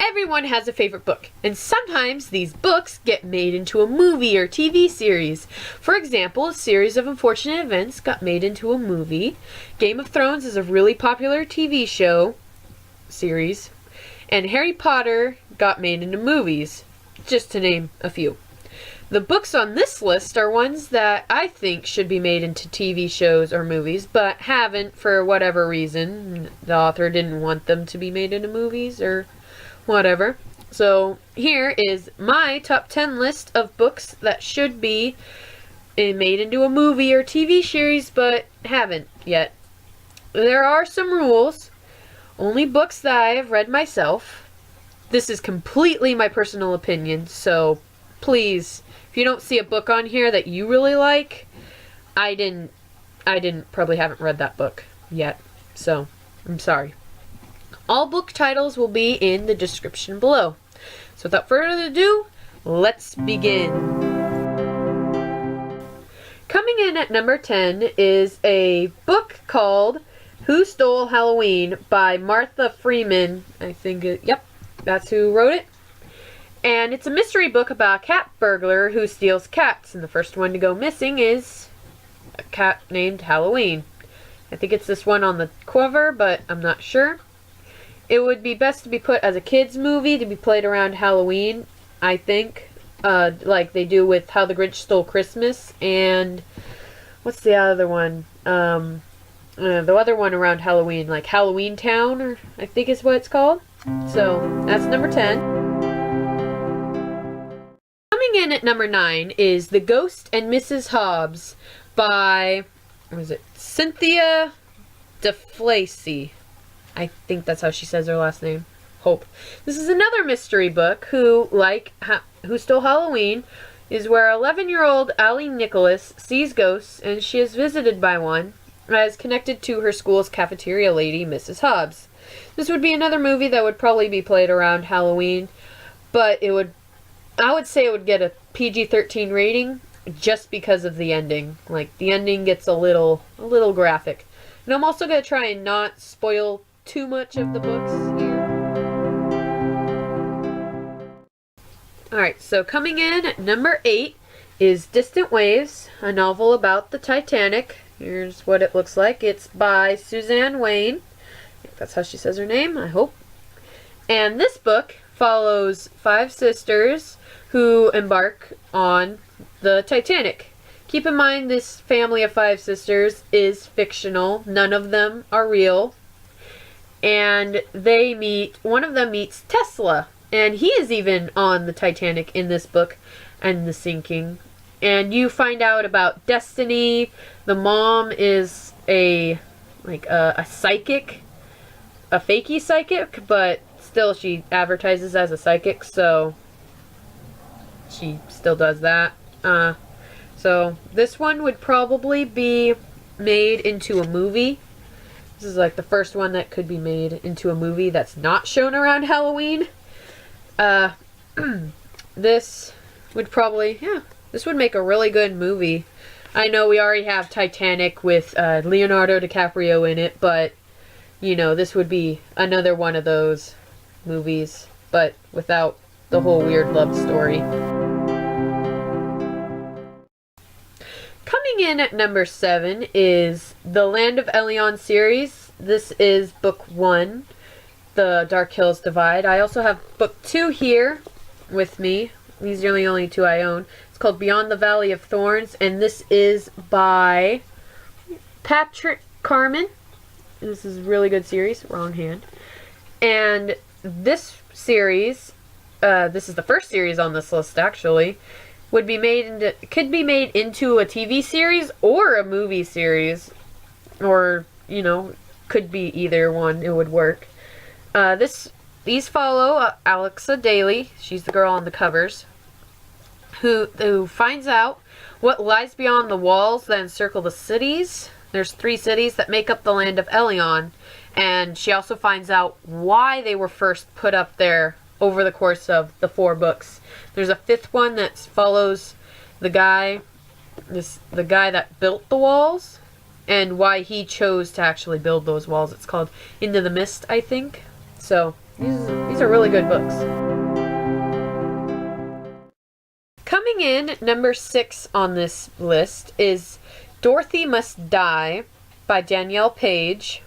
Everyone has a favorite book, and sometimes these books get made into a movie or TV series. For example, a series of unfortunate events got made into a movie. Game of Thrones is a really popular TV show series, and Harry Potter got made into movies, just to name a few. The books on this list are ones that I think should be made into TV shows or movies, but haven't for whatever reason. The author didn't want them to be made into movies or whatever. So here is my top 10 list of books that should be made into a movie or TV series, but haven't yet. There are some rules. Only books that I have read myself. This is completely my personal opinion, so please, if you don't see a book on here that you really like, I probably haven't read that book yet, so I'm sorry. All book titles will be in the description below. So without further ado, let's begin. Coming in at number 10 is a book called Who Stole Halloween by Martha Freeman. Yep, that's who wrote it. And it's a mystery book about a cat burglar who steals cats. And the first one to go missing is a cat named Halloween. I think it's this one on the cover, but I'm not sure. It would be best to be put as a kid's movie to be played around Halloween, I think. Like they do with How the Grinch Stole Christmas and what's the other one? The other one around Halloween, like Halloween Town, or I think is what it's called. So that's number 10. Coming in at number 9 is The Ghost and Mrs. Hobbs by, Cynthia DeFlacy. I think that's how she says her last name. Hope. This is another mystery book Who Stole Halloween is where 11-year-old Allie Nicholas sees ghosts and she is visited by one as connected to her school's cafeteria lady, Mrs. Hobbs. This would be another movie that would probably be played around Halloween, but I would say it would get a PG-13 rating just because of the ending. Like, the ending gets a little graphic. And I'm also going to try and not spoil too much of the books here. Alright, so coming in at number 8 is Distant Waves, a novel about the Titanic. Here's what it looks like. It's by Suzanne Wayne. I think that's how she says her name, I hope. And this book follows 5 sisters who embark on the Titanic. Keep in mind this family of 5 sisters is fictional. None of them are real. And one of them meets Tesla. And he is even on the Titanic in this book and the sinking. And you find out about destiny. The mom is a psychic. A fakey psychic, but still she advertises as a psychic, so she still does that. So this one would probably be made into a movie. This is like the first one that could be made into a movie that's not shown around Halloween. This would make a really good movie. I know we already have Titanic with Leonardo DiCaprio in it, but this would be another one of those movies, but without the whole weird love story. Coming in at number 7 is the Land of Elyon series. This is book 1, The Dark Hills Divide. I also have book 2 here with me. These are the only 2 I own. It's called Beyond the Valley of Thorns, and this is by Patrick Carman. This is a really good series. Wrong hand. And this series, this is the first series on this list actually, could be made into a TV series or a movie series, or could be either one. It would work. These follow Alexa Daly. She's the girl on the covers, who finds out what lies beyond the walls that encircle the cities. There's 3 cities that make up the land of Elyon, and she also finds out why they were first put up there over the course of the 4 books. There's a 5th one that follows the guy that built the walls and why he chose to actually build those walls. It's called Into the Mist, I think. So These are really good books. Coming in at number 6 on this list is Dorothy Must Die by Danielle Page.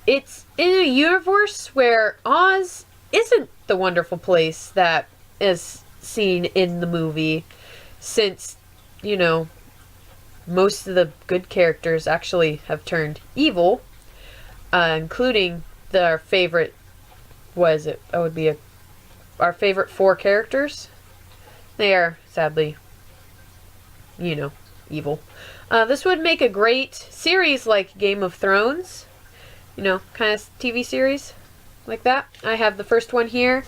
It's in a universe where Oz isn't the wonderful place that is seen in the movie, since, you know, most of the good characters actually have turned evil, including our favorite, what is it? That would be our favorite 4 characters. They are, sadly, you know, evil. This would make a great series like Game of Thrones, you know, kind of TV series like that. I have the first one here,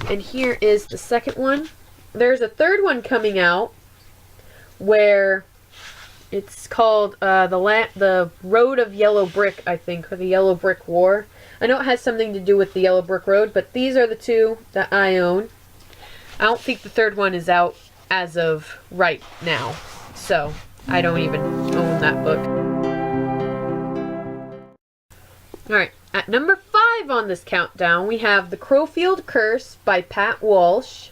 and here is the second one. There's a third one coming out where it's called the Road of Yellow Brick, I think, or the Yellow Brick War. I know it has something to do with the Yellow Brick Road, but these are the 2 that I own. I don't think the third one is out as of right now, so I don't even own that book. Alright, at number 5 on this countdown, we have The Crowfield Curse by Pat Walsh.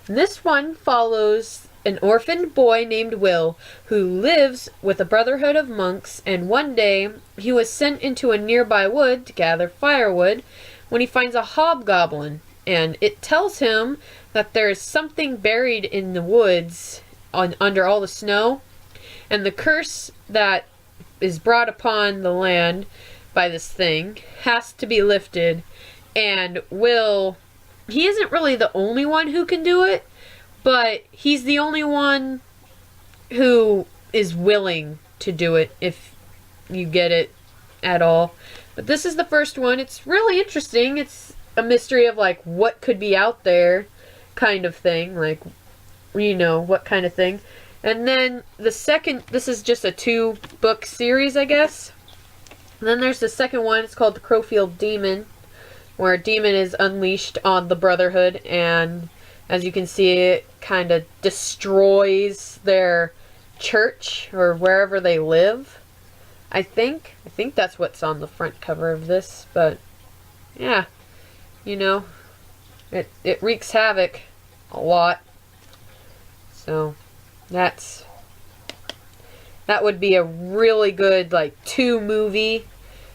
This one follows an orphaned boy named Will who lives with a brotherhood of monks, and one day he was sent into a nearby wood to gather firewood when he finds a hobgoblin, and it tells him that there is something buried in the woods under all the snow, and the curse that is brought upon the land by this thing has to be lifted. And Will, he isn't really the only one who can do it, but he's the only one who is willing to do it, if you get it at all. But this is the first one. It's really interesting. It's a mystery of, like, what could be out there kind of thing, like, you know, what kind of thing. And then the second, this is just a 2-book series, I guess. And then there's the second one. It's called The Crowfield Demon, where a demon is unleashed on the Brotherhood, and as you can see, it kind of destroys their church or wherever they live. I think that's what's on the front cover of this, but yeah, you know, it wreaks havoc a lot. So that would be a really good, like, 2 movie.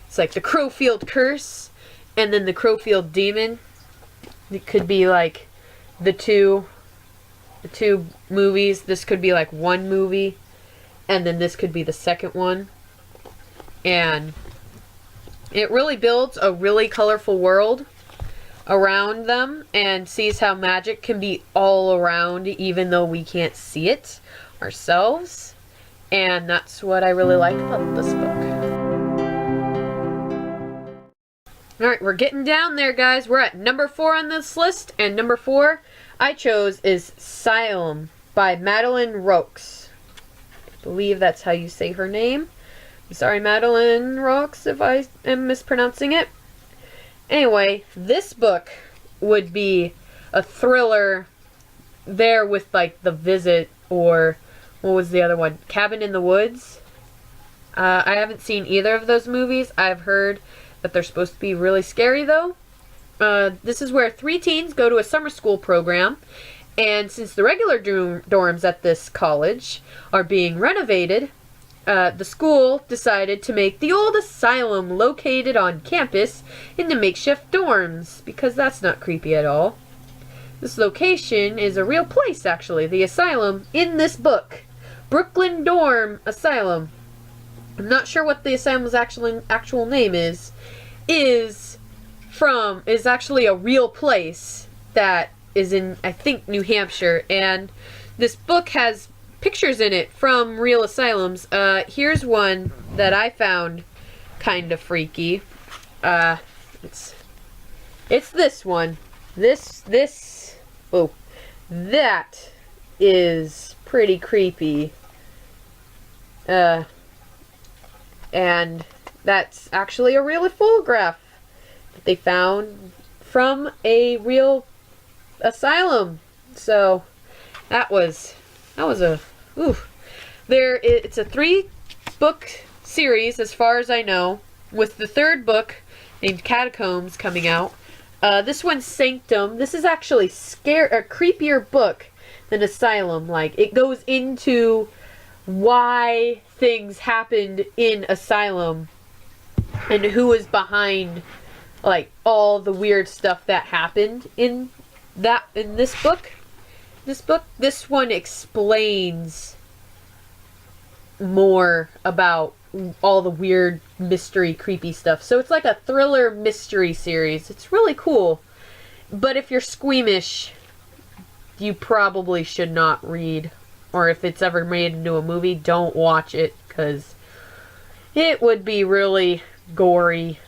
It's like The Crowfield Curse and then The Crowfield Demon. It could be like the two movies. This could be like 1 movie, and then this could be the second one. And it really builds a really colorful world around them, and sees how magic can be all around even though we can't see it ourselves. And that's what I really like about this book. Alright, we're getting down there, guys. We're at number 4 on this list, and number 4 I chose is Asylum by Madeline Roques. I believe that's how you say her name. I'm sorry, Madeline Roques, if I am mispronouncing it. Anyway, this book would be a thriller there with, like, The Visit, or what was the other one? Cabin in the Woods. I haven't seen either of those movies. I've heard that they're supposed to be really scary, though. This is where 3 teens go to a summer school program, and since the regular dorms at this college are being renovated, the school decided to make the old asylum located on campus into makeshift dorms, because that's not creepy at all. This location is a real place, actually. The asylum in this book, Brooklyn Dorm Asylum, I'm not sure what the asylum's actual name is actually a real place that is in, I think, New Hampshire, and this book has pictures in it from real asylums. Here's one that I found kind of freaky. It's this one. Oh, that is pretty creepy. And that's actually a real photograph that they found from a real asylum. So that was a it's a 3-book series as far as I know, with the 3rd book named Catacombs coming out. This one's Sanctum. This is actually a creepier book than Asylum. Like, it goes into why things happened in Asylum and who was behind, like, all the weird stuff that happened in this book. This one explains more about all the weird mystery creepy stuff. So it's like a thriller mystery series. It's really cool. But if you're squeamish, you probably should not read. Or if it's ever made into a movie, don't watch it, because it would be really gory.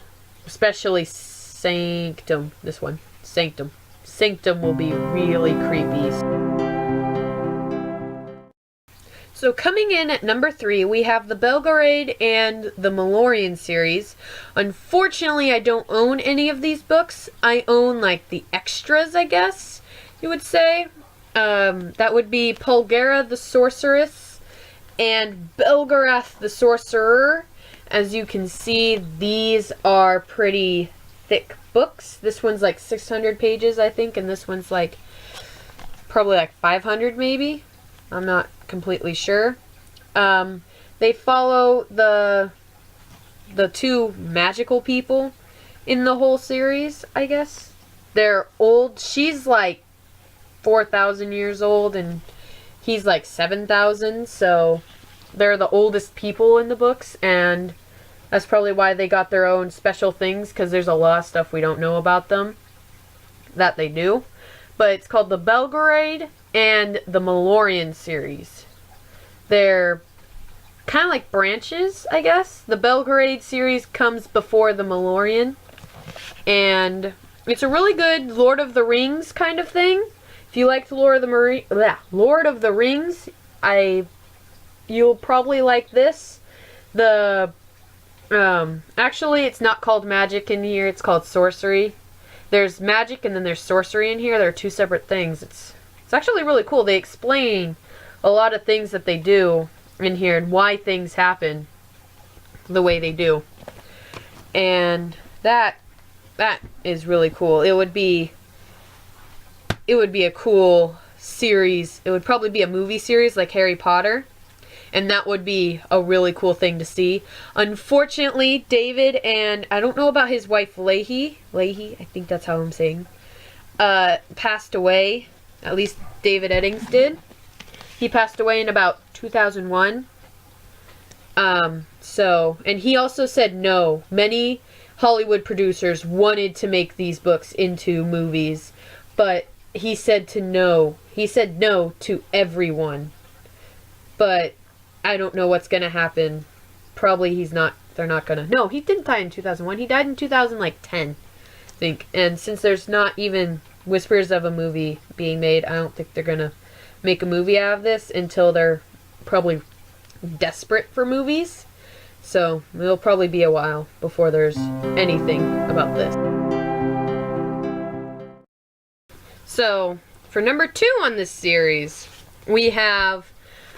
Especially Sanctum. This one. Sanctum. Sanctum will be really creepy. So coming in at number 3, we have the Belgariad and the Elyon series. Unfortunately, I don't own any of these books. I own, like, the extras, I guess you would say. That would be Belgariad the Sorceress and Belgariad the Sorcerer. As you can see, these are pretty thick books. This one's like 600 pages, I think, and this one's like probably like 500 maybe. I'm not completely sure. They follow the two magical people in the whole series, I guess. They're old. She's like 4,000 years old and he's like 7,000, so they're the oldest people in the books, and that's probably why they got their own special things, because there's a lot of stuff we don't know about them that they do. But it's called the Belgariad and the Elyon series. They're kind of like branches, I guess. The Belgariad series comes before the Elyon, and it's a really good Lord of the Rings kind of thing. If you liked Lord of the Rings, you'll probably like this. Actually, it's not called magic in here, it's called sorcery. There's magic and then there's sorcery in here. They're two separate things. It's actually really cool. They explain a lot of things that they do in here and why things happen the way they do. And that is really cool. It would be a cool series. It would probably be a movie series like Harry Potter. And that would be a really cool thing to see. Unfortunately, David, and I don't know about his wife Leahy, I think that's how I'm saying, passed away. At least David Eddings did. He passed away in about 2001. And he also said no. Many Hollywood producers wanted to make these books into movies, but he said no. He said no to everyone. But I don't know what's gonna happen. Probably they're not gonna. No, he didn't die in 2001. He died in 2010, I think. And since there's not even whispers of a movie being made, I don't think they're gonna make a movie out of this until they're probably desperate for movies. So it'll probably be a while before there's anything about this. So for number 2 on this series, we have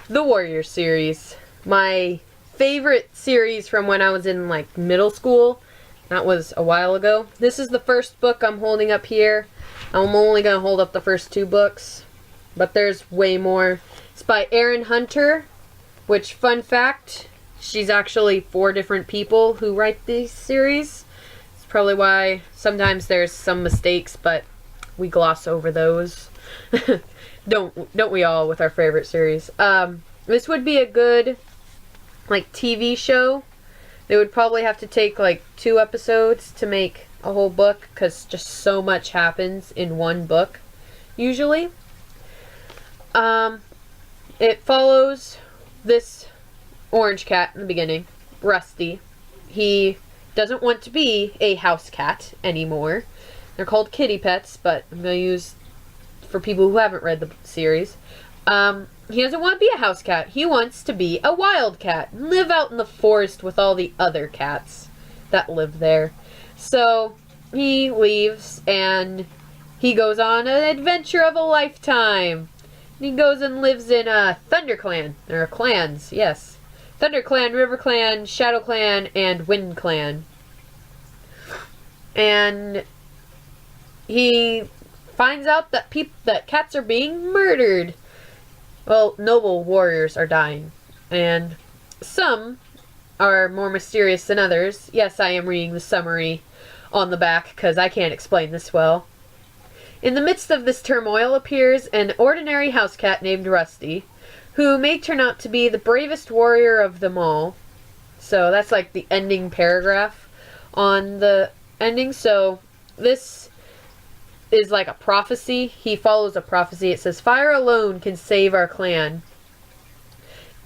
the Warrior series. My favorite series from when I was in like middle school. That was a while ago. This is the first book I'm holding up here. I'm only going to hold up the first 2 books, but there's way more. It's by Erin Hunter, which, fun fact, she's actually 4 different people who write these series. It's probably why sometimes there's some mistakes, but we gloss over those. Don't we all with our favorite series? This would be a good like TV show. They would probably have to take like 2 episodes to make a whole book, because just so much happens in one book usually. It follows this orange cat in the beginning, Rusty. He doesn't want to be a house cat anymore. They're called kitty pets, but I'm going to use for people who haven't read the series. He doesn't want to be a house cat. He wants to be a wild cat. Live out in the forest with all the other cats that live there. So he leaves and he goes on an adventure of a lifetime. He goes and lives in Thunder Clan. There are clans, yes. Thunder Clan, River Clan, Shadow Clan, and Wind Clan. And he finds out that that cats are being murdered. Well, noble warriors are dying, and some are more mysterious than others. Yes, I am reading the summary on the back because I can't explain this well. In the midst of this turmoil appears an ordinary house cat named Rusty, who may turn out to be the bravest warrior of them all. So that's like the ending paragraph on the ending. So this is like a prophecy. He follows a prophecy. It says, "Fire alone can save our clan."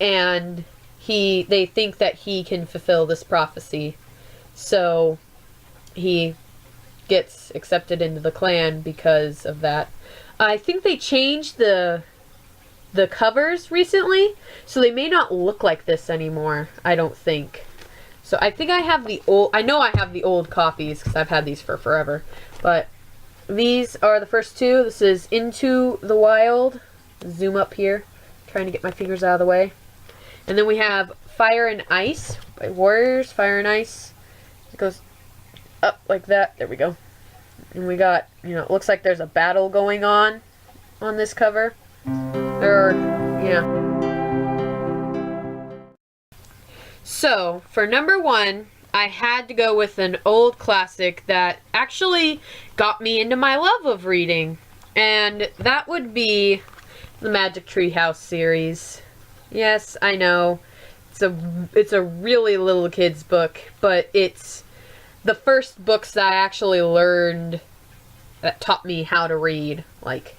And they think that he can fulfill this prophecy. So he gets accepted into the clan because of that. I think they changed the covers recently, so they may not look like this anymore, I don't think. So I think I have the old, I know I have the old copies because I've had these for forever. But these are the first two. This is Into the Wild. Zoom up here, trying to get my fingers out of the way. And then we have Fire and Ice by Warriors, Fire and Ice. It goes up like that. There we go. And we got, it looks like there's a battle going on this cover. Yeah. So, for number one, I had to go with an old classic that actually got me into my love of reading. And that would be the Magic Tree House series. Yes, I know. It's a really little kid's book, but it's the first books that I actually learned that taught me how to read. Like,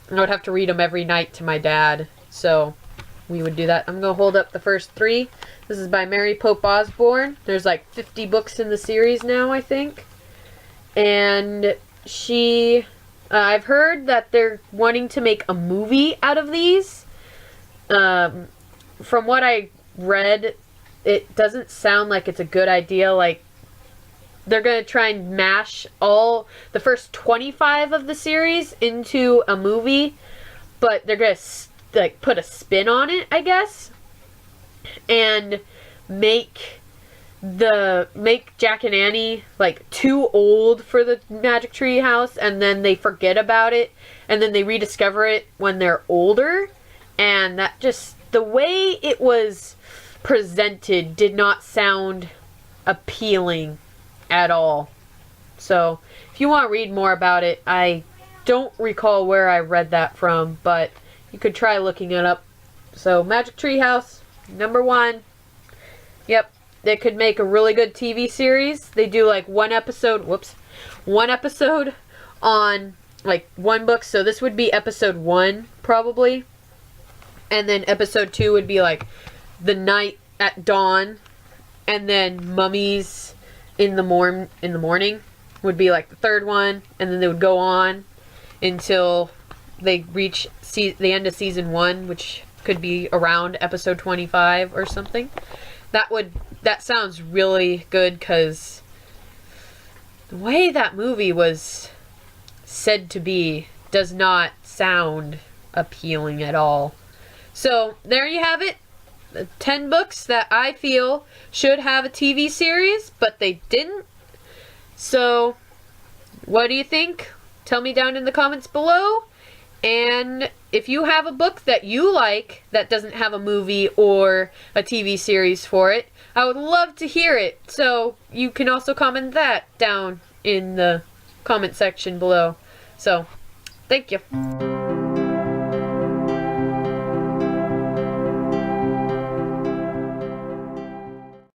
I would have to read them every night to my dad, so we would do that. I'm going to hold up the first three. This is by Mary Pope Osborne. There's like 50 books in the series now, I think. And I've heard that they're wanting to make a movie out of these. From what I read, it doesn't sound like it's a good idea. Like, they're going to try and mash all the first 25 of the series into a movie, but they're going to like put a spin on it, I guess, and make Jack and Annie like too old for the Magic Tree House, and then they forget about it, and then they rediscover it when they're older, and that just, the way it was presented did not sound appealing at all. So if you want to read more about it, I don't recall where I read that from, but you could try looking it up. So Magic Tree House, number one. Yep, they could make a really good TV series. They do like one episode on like one book. So this would be episode 1 probably, and then episode 2 would be like the night at dawn, and then Mummies in the morning would be like the third one, and then they would go on until they reach the end of season 1, which could be around episode 25 or something. That sounds really good, because the way that movie was said to be does not sound appealing at all. So there you have it. 10 books that I feel should have a TV series, but they didn't. So, what do you think? Tell me down in the comments below. And if you have a book that you like that doesn't have a movie or a TV series for it, I would love to hear it. So, you can also comment that down in the comment section below. So, thank you.